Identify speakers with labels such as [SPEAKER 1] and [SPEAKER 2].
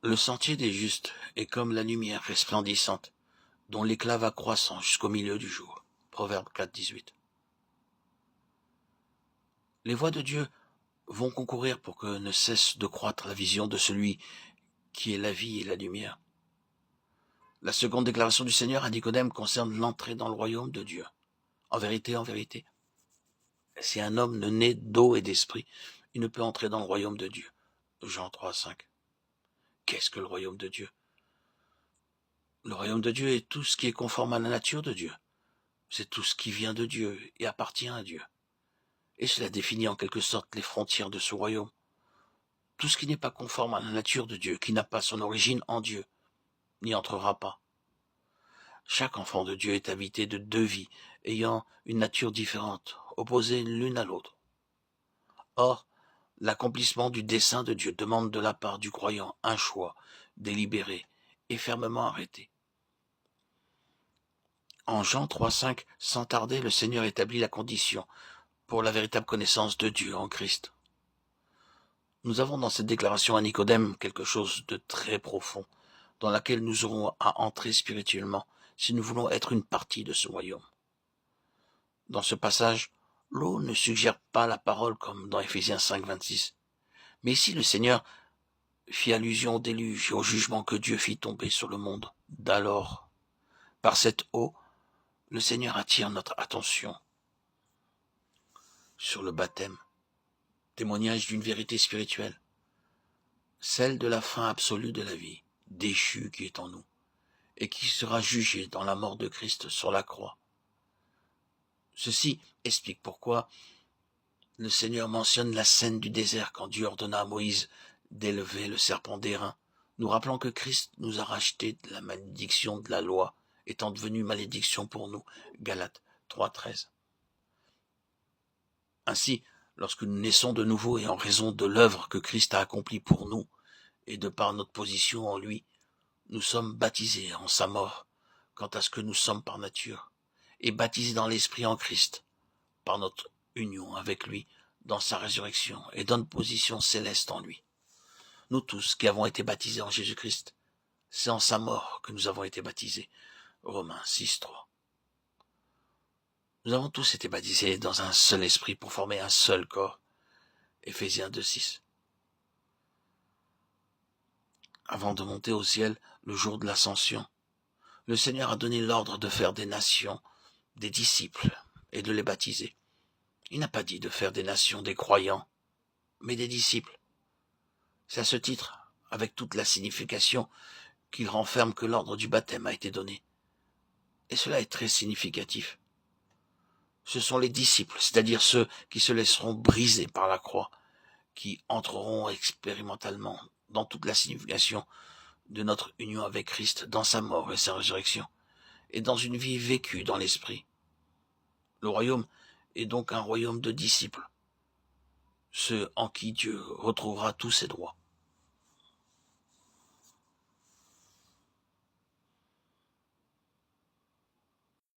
[SPEAKER 1] Le sentier des justes est comme la lumière resplendissante, dont l'éclat va croissant jusqu'au milieu du jour. Proverbe 4, 18. Les voies de Dieu vont concourir pour que ne cesse de croître la vision de celui qui est la vie et la lumière. La seconde déclaration du Seigneur à Nicodème concerne l'entrée dans le royaume de Dieu. En vérité, si un homme ne naît d'eau et d'esprit, il ne peut entrer dans le royaume de Dieu. Jean 3, 5. Qu'est-ce que le royaume de Dieu? Le royaume de Dieu est tout ce qui est conforme à la nature de Dieu. C'est tout ce qui vient de Dieu et appartient à Dieu. Et cela définit en quelque sorte les frontières de ce royaume. Tout ce qui n'est pas conforme à la nature de Dieu, qui n'a pas son origine en Dieu, n'y entrera pas. Chaque enfant de Dieu est habité de deux vies, ayant une nature différente, opposées l'une à l'autre. Or, l'accomplissement du dessein de Dieu demande de la part du croyant un choix délibéré et fermement arrêté. En Jean 3,5, sans tarder, le Seigneur établit la condition pour la véritable connaissance de Dieu en Christ. Nous avons dans cette déclaration à Nicodème quelque chose de très profond, dans laquelle nous aurons à entrer spirituellement si nous voulons être une partie de ce royaume. Dans ce passage, l'eau ne suggère pas la parole comme dans Éphésiens 5, 26. Mais ici, le Seigneur fit allusion au déluge et au jugement que Dieu fit tomber sur le monde d'alors. Par cette eau, le Seigneur attire notre attention sur le baptême, témoignage d'une vérité spirituelle, celle de la fin absolue de la vie, déchue qui est en nous, et qui sera jugée dans la mort de Christ sur la croix. Ceci explique pourquoi le Seigneur mentionne la scène du désert quand Dieu ordonna à Moïse d'élever le serpent d'airain, nous rappelant que Christ nous a rachetés de la malédiction de la loi, étant devenu malédiction pour nous. Galates 3, 13. Ainsi, lorsque nous naissons de nouveau et en raison de l'œuvre que Christ a accomplie pour nous, et de par notre position en lui, nous sommes baptisés en sa mort, quant à ce que nous sommes par nature, et baptisés dans l'Esprit en Christ, par notre union avec lui, dans sa résurrection et dans notre position céleste en lui. Nous tous qui avons été baptisés en Jésus-Christ, c'est en sa mort que nous avons été baptisés. Romains 6, 3. Nous avons tous été baptisés dans un seul esprit pour former un seul corps. Éphésiens 2, 6. Avant de monter au ciel, le jour de l'ascension, le Seigneur a donné l'ordre de faire des nations, des disciples, et de les baptiser. Il n'a pas dit de faire des nations des croyants, mais des disciples. C'est à ce titre, avec toute la signification, qu'il renferme que l'ordre du baptême a été donné. Et cela est très significatif. Ce sont les disciples, c'est-à-dire ceux qui se laisseront briser par la croix, qui entreront expérimentalement dans toute la signification de notre union avec Christ, dans sa mort et sa résurrection, et dans une vie vécue dans l'esprit. Le royaume est donc un royaume de disciples, ceux en qui Dieu retrouvera tous ses droits.